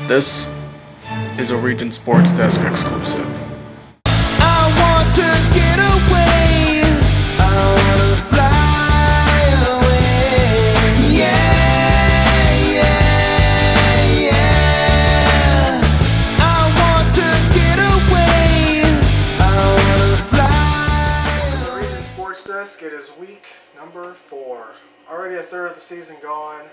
This is a Region Sportsdesk exclusive. I want to get away. I want to fly away. Yeah, yeah, yeah. I want to get away. I want to fly away. Region Sportsdesk, it is week number 4. Already a third of the season gone.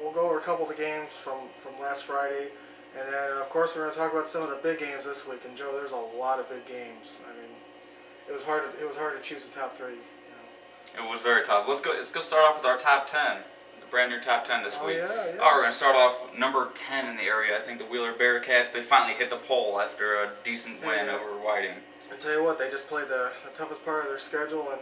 We'll go over a couple of the games from last Friday. And then, of course, we're going to talk about some of the big games this week. And Joe, there's a lot of big games. I mean, it was hard to choose the top 3. You know. It was very tough. Let's go start off with our top 10, the brand new top 10 this week. Yeah. Oh, we're going to start off number 10 in the area. I think the Wheeler Bearcats, they finally hit the pole after a decent win over Whiting. I tell you what, they just played the toughest part of their schedule, and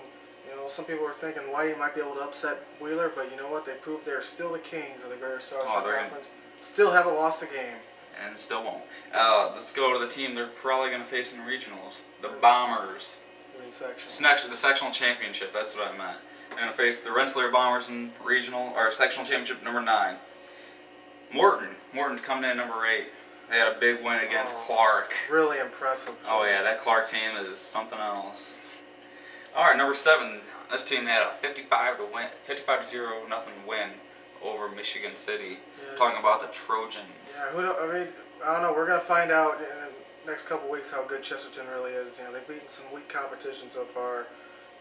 you know, some people were thinking Whiting might be able to upset Wheeler, but you know what? They proved they're still the kings of the Greater Southern Conference. Still haven't lost a game. And still won't. Let's go to the team they're probably going to face in regionals. The Bombers. The sectional championship, that's what I meant. They're going to face the Rensselaer Bombers in regional, or sectional championship number 9. Morton's coming in number 8. They had a big win against Clark. Really impressive. Oh yeah, that Clark team is something else. Alright, number 7. This team had a 55-0 win over Michigan City. Yeah. Talking about the Trojans. Yeah, I don't know. We're gonna find out in the next couple weeks how good Chesterton really is. You know, they've beaten some weak competition so far,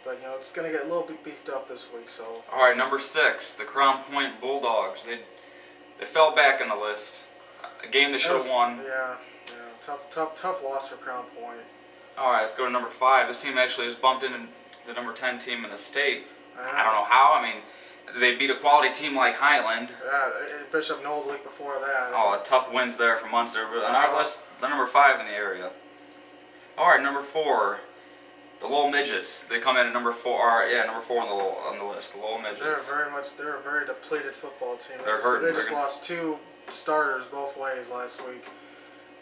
but you know it's gonna get a little bit beefed up this week. So. All right, number 6, the Crown Point Bulldogs. They fell back in the list. A game they should have won. Yeah, tough loss for Crown Point. All right, let's go to number 5. This team actually has bumped into the number 10 team in the state. I don't know how. I mean, they beat a quality team like Highland. Yeah, Bishop Knoll the week before that. Oh, tough wins there for Munster. But on our list, the number 5 in the area. All right, number 4, the Lowell Midgets. They come in at number 4. Number 4 on the list. The Lowell Midgets. They're a very depleted football team. They're hurting. They just lost 2 starters both ways last week.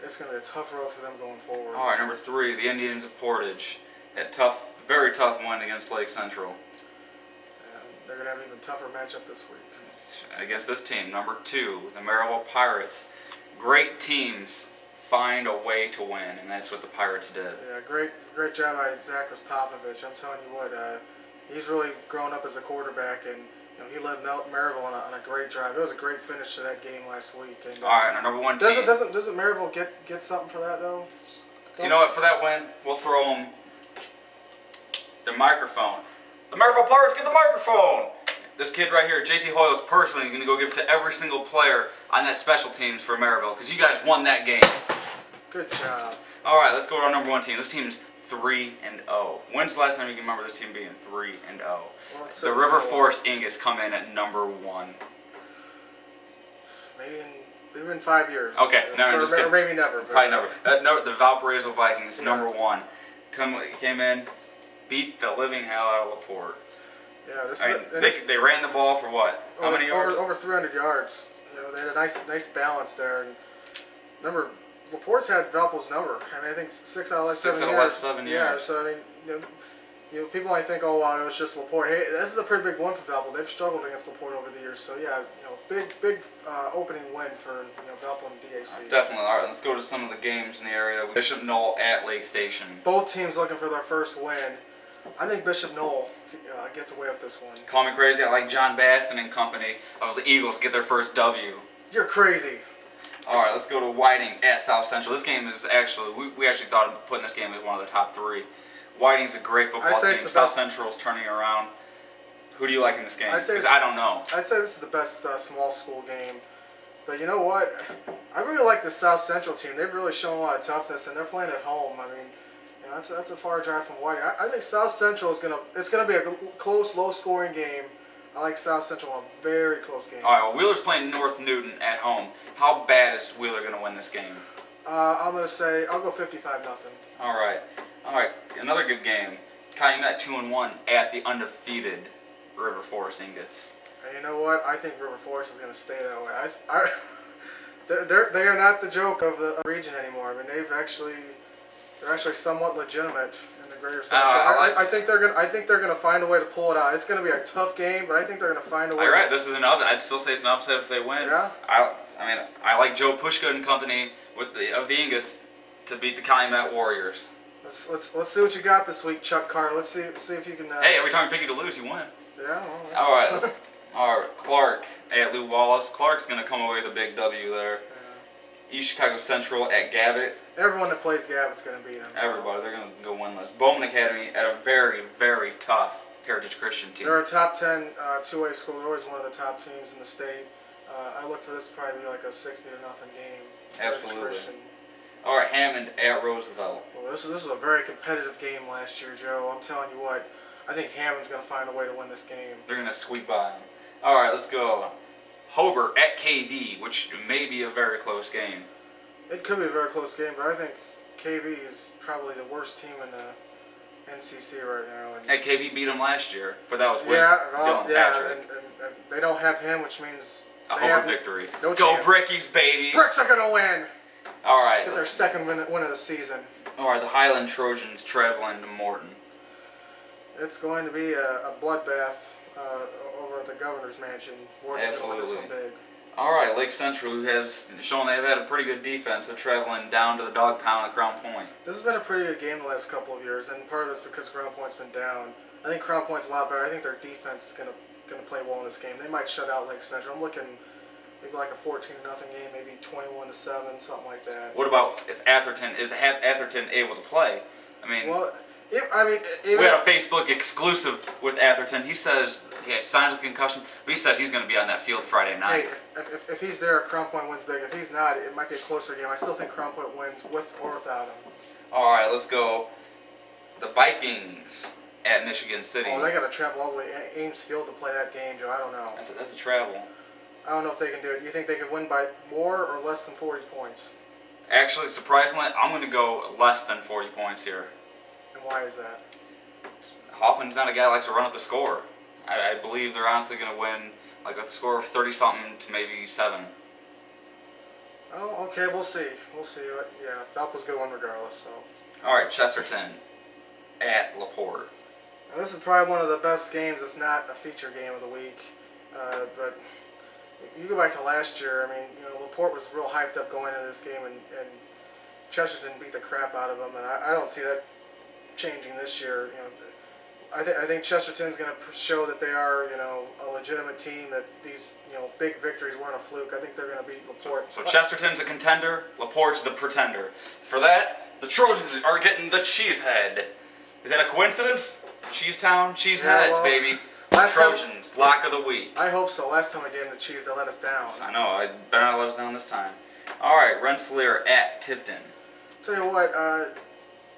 It's going to be a tough road for them going forward. All right, number 3, the Indians of Portage. Had very tough win against Lake Central. They're going to have an even tougher matchup this week. Against this team, number 2, the Maryville Pirates. Great teams find a way to win, and that's what the Pirates did. Yeah, great job by Zach Popovich. I'm telling you what, he's really grown up as a quarterback, and you know, he led Maryville on a great drive. It was a great finish to that game last week. And, all right, our number 1 team. Doesn't Maryville get something for that though? You know what? For that win, we'll throw them the microphone. The Maryville Pirates get the microphone. This kid right here, JT Hoyle, is personally going to go give it to every single player on that special teams for Maryville because you guys won that game. Good job. All right, let's go to our number 1 team. This team's 3-0. When's the last time you can remember this team being 3-0? Well, the River Forest Ingots come in at number 1. Maybe in 5 years. Okay, no, or maybe never. Probably never. The Valparaiso Vikings, number 1, came in, beat the living hell out of LaPorte. Yeah, they ran the ball for what? How many yards? Over 300 yards. You know, they had a nice balance there. And remember, LaPorte's had Valpo's number. I mean, I think 6 out of the last 7 years. Yeah, so I mean, you know, people might think, oh wow, it was just LaPorte. Hey, this is a pretty big one for Valpo. They've struggled against LaPorte over the years. So yeah, you know, big opening win for Valpo and DAC. Definitely. All right, let's go to some of the games in the area. Bishop Knoll at Lake Station. Both teams looking for their first win. I think Bishop Knoll gets away with this one. Call me crazy. I like John Baston and company of the Eagles get their first W. You're crazy. All right, let's go to Whiting at South Central. This game is actually, we actually thought of putting this game as one of the top 3. Whiting's a great football team. South Central's turning around. Who do you like in this game? Because I don't know. I'd say this is the best small school game. But you know what? I really like the South Central team. They've really shown a lot of toughness, and they're playing at home. I mean, you know, that's a far drive from Whiting. I think South Central is gonna be a close, low-scoring game. I like South Central in a very close game. All right, well, Wheeler's playing North Newton at home. How bad is Wheeler going to win this game? I'm going to say I'll go 55-0. All right, another good game. Calumet 2-1 at the undefeated River Forest Ingots. And you know what? I think River Forest is going to stay that way. They are not the joke of the region anymore. I mean, they've actually They're actually somewhat legitimate in the greater section. I think they're gonna find a way to pull it out. It's gonna be a tough game, but I think they're gonna find a way. You're right. This is an upset. I'd still say it's an upset if they win. Yeah. I like Joe Pushka and company of the Ingots to beat the Calumet Warriors. Let's see what you got this week, Chuck Carter. Let's see if you can. Hey, every time you pick you to lose, you win. Yeah. Well, all right. All right. Clark at Lou Wallace. Clark's gonna come away with a big W there. Yeah. East Chicago Central at Gavitt. Everyone that plays Gavitt's gonna beat them. Everybody, they're gonna go winless. Bowman Academy at a very, very tough Heritage Christian team. They're a top 10 two-way school. They're always one of the top teams in the state. I look for this to probably be like a 60-0 game. Absolutely. All right, Hammond at Roosevelt. Well, this was a very competitive game last year, Joe. I'm telling you what, I think Hammond's going to find a way to win this game. They're going to sweep by them. All right, let's go. Hobart at KV, which may be a very close game. It could be a very close game, but I think KV is probably the worst team in the NCC right now. And KV beat them last year, but that was with Dylan Patrick. And they don't have him, which means a Hobart victory. No go chance. Brickies, baby! Bricks are going to win! All right. Get their second win of the season. All right, the Highland Trojans traveling to Morton. It's going to be a bloodbath over at the governor's mansion. Morton's going to win this one big. All right, Lake Central, who has shown they've had a pretty good defense, they're traveling down to the dog pound at Crown Point. This has been a pretty good game the last couple of years, and part of it's because Crown Point's been down. I think Crown Point's a lot better. I think their defense is going to play well in this game. They might shut out Lake Central. I'm looking maybe like a 14-0 game, maybe 21-7, something like that. What about if Atherton able to play? I mean, well, we had a Facebook exclusive with Atherton. He says he has signs of concussion, but he says he's going to be on that field Friday night. Hey, if he's there, Crown Point wins big. If he's not, it might be a closer game. I still think Crown Point wins with or without him. All right, let's go. The Vikings at Michigan City. Oh, they got to travel all the way to Ames Field to play that game, Joe. I don't know. That's a travel. I don't know if they can do it. You think they could win by more or less than 40 points? Actually, surprisingly, I'm going to go less than 40 points here. And why is that? Hoffman's not a guy that likes to run up the score. I believe they're honestly going to win like a score of 30-something to maybe 7. Oh, okay, we'll see. We'll see. Yeah, Valpo's going to win regardless. So. All right, Chesterton at LaPorte. Now, this is probably one of the best games. It's not a feature game of the week, but you go back to last year. I mean, LaPorte was real hyped up going into this game, and Chesterton beat the crap out of them, and I don't see that changing this year. I think Chesterton's going to show that they are, a legitimate team. That these, big victories weren't a fluke. I think they're going to beat LaPorte. So Chesterton's a contender. LaPorte's the pretender. For that, the Trojans are getting the cheesehead. Is that a coincidence? Cheesetown, cheesehead, baby. Trojans, lock of the week. I hope so. Last time I gave them the cheese, they let us down. I know. I better not let us down this time. All right, Rensselaer at Tipton. Tell you what,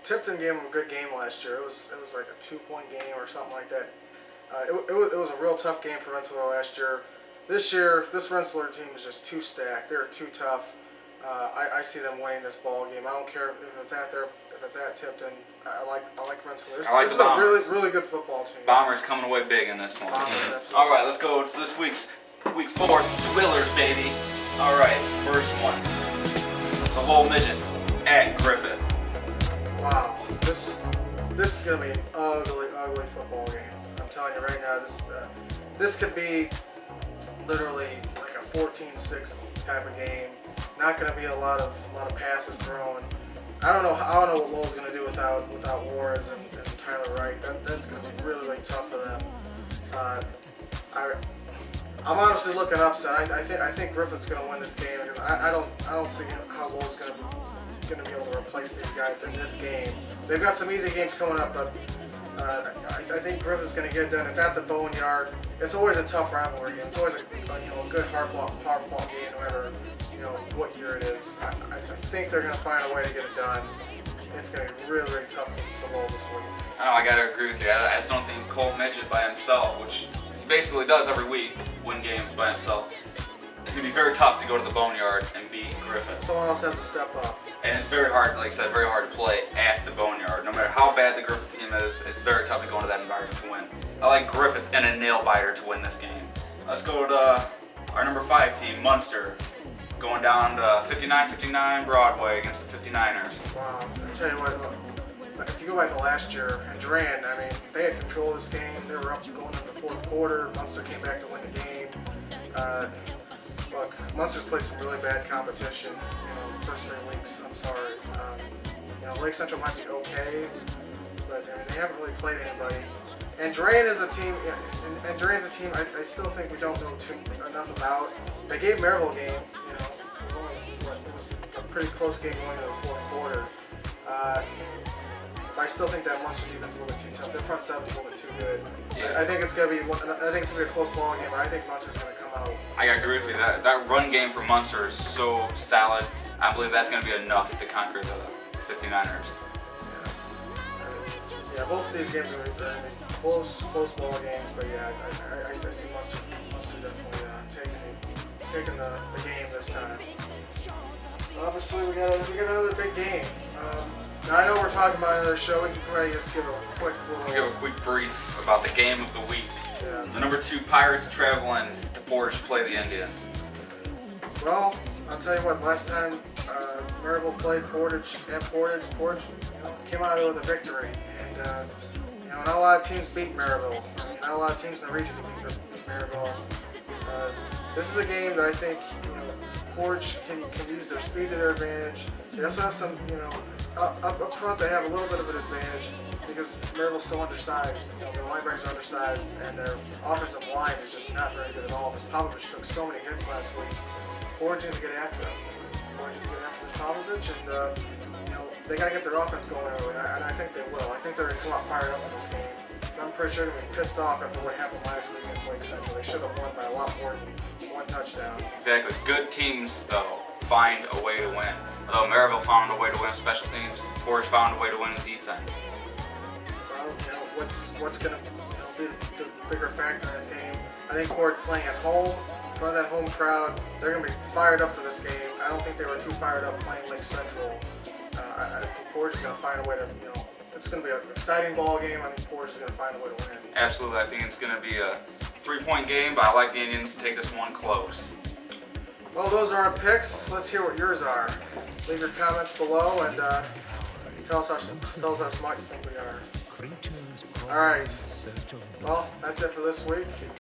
Tipton gave them a good game last year. It was like a 2-point game or something like that. It was a real tough game for Rensselaer last year. This year, this Rensselaer team is just too stacked. They're too tough. I see them winning this ball game. I don't care if it's at Tipton. I like Rensselaer. This is a really good football team. Bombers coming away big in this one. All right, let's go to this week's week 4 Twillers, baby. All right, first one. The whole midgets at Griffith. Wow, this is gonna be an ugly football game. I'm telling you right now, this could be literally like a 14-6 type of game. Not gonna be a lot of passes thrown. I don't know what Lowell's gonna do without Warres and Tyler Wright. That's gonna be really tough for them. I'm honestly looking upset. I think Griffith's gonna win this game because I don't see how Lowell's gonna be able to replace these guys in this game. They've got some easy games coming up, but I think Griffith's gonna get it done. It's at the Boneyard. It's always a tough rivalry game. It's always a good hard-fought game, no matter what year it is. I think they're gonna find a way to get it done. It's gonna be really tough for Lowell this week. I gotta agree with you. I just don't think Cole Midget by himself, which he basically does every week, win games by himself. It's gonna be very tough to go to the Boneyard and beat Griffith. Someone else has to step up. And it's very hard, like I said, very hard to play at the Boneyard. No matter how bad the Griffith team is, it's very tough to go into that environment to win. I like Griffith and a nail-biter to win this game. Let's go to our number 5 team, Munster, going down to 59-59 Broadway against the 59ers. Wow, I'll tell you what, if you go back to last year, and Durant, I mean, they had control of this game. They were up going into the fourth quarter. Munster came back to win the game. Look, Munster's played some really bad competition, the first 3 weeks. I'm sorry. Lake Central might be okay, but I mean, they haven't really played anybody. And Durant is a team, I still think we don't know enough about. They gave Maryville a game, it was a pretty close game going into the fourth quarter. But I still think that Munster defense is a little bit too tough. Their front seven's a little bit too good. Yeah. I think it's gonna be a close ball game, but I think Munster's gonna come out. I agree with you. That run game for Munster is so solid. I believe that's going to be enough to conquer the 59ers. Yeah, both of these games are close ball games, but yeah, I see Munster definitely taking the game this time. Obviously, we got another big game. Now I know we're talking about another show. We can probably just give a quick brief about the game of the week. Yeah. The number 2 Pirates traveling to Portage to play the Indians. Well, I'll tell you what. Last time Maryville played Portage, came out with a victory. And not a lot of teams beat Maryville. Not a lot of teams in the region beat Maryville. This is a game that I think Portage can use their speed to their advantage. They also have some, up front they have a little bit of an advantage because Maryville's so undersized. Their linebackers are undersized, and their offensive line is just not very good at all. Because Popovich took so many hits last week. Portage needs to get after him. Portage needs to get after Popovich, and they got to get their offense going early, and I think they will. I think they're going to come out fired up in this game. I'm pretty sure they're going to be pissed off after what happened last week against Lake Central. They should have won by a lot more than 1 touchdown. Exactly. Good teams, though, find a way to win. Although Maryville found a way to win with special teams, Portage found a way to win with defense. Well, what's going to be the bigger factor in this game? I think Portage playing at home, in front of that home crowd, they're going to be fired up for this game. I don't think they were too fired up playing Lake Central. I think Portage is going to find a way to, it's going to be an exciting ball game. I think Portage is going to find a way to win. Absolutely. I think it's going to be a 3-point game, but I like the Indians to take this one close. Well, those are our picks. Let's hear what yours are. Leave your comments below and tell us how smart you think we are. All right. Well, that's it for this week.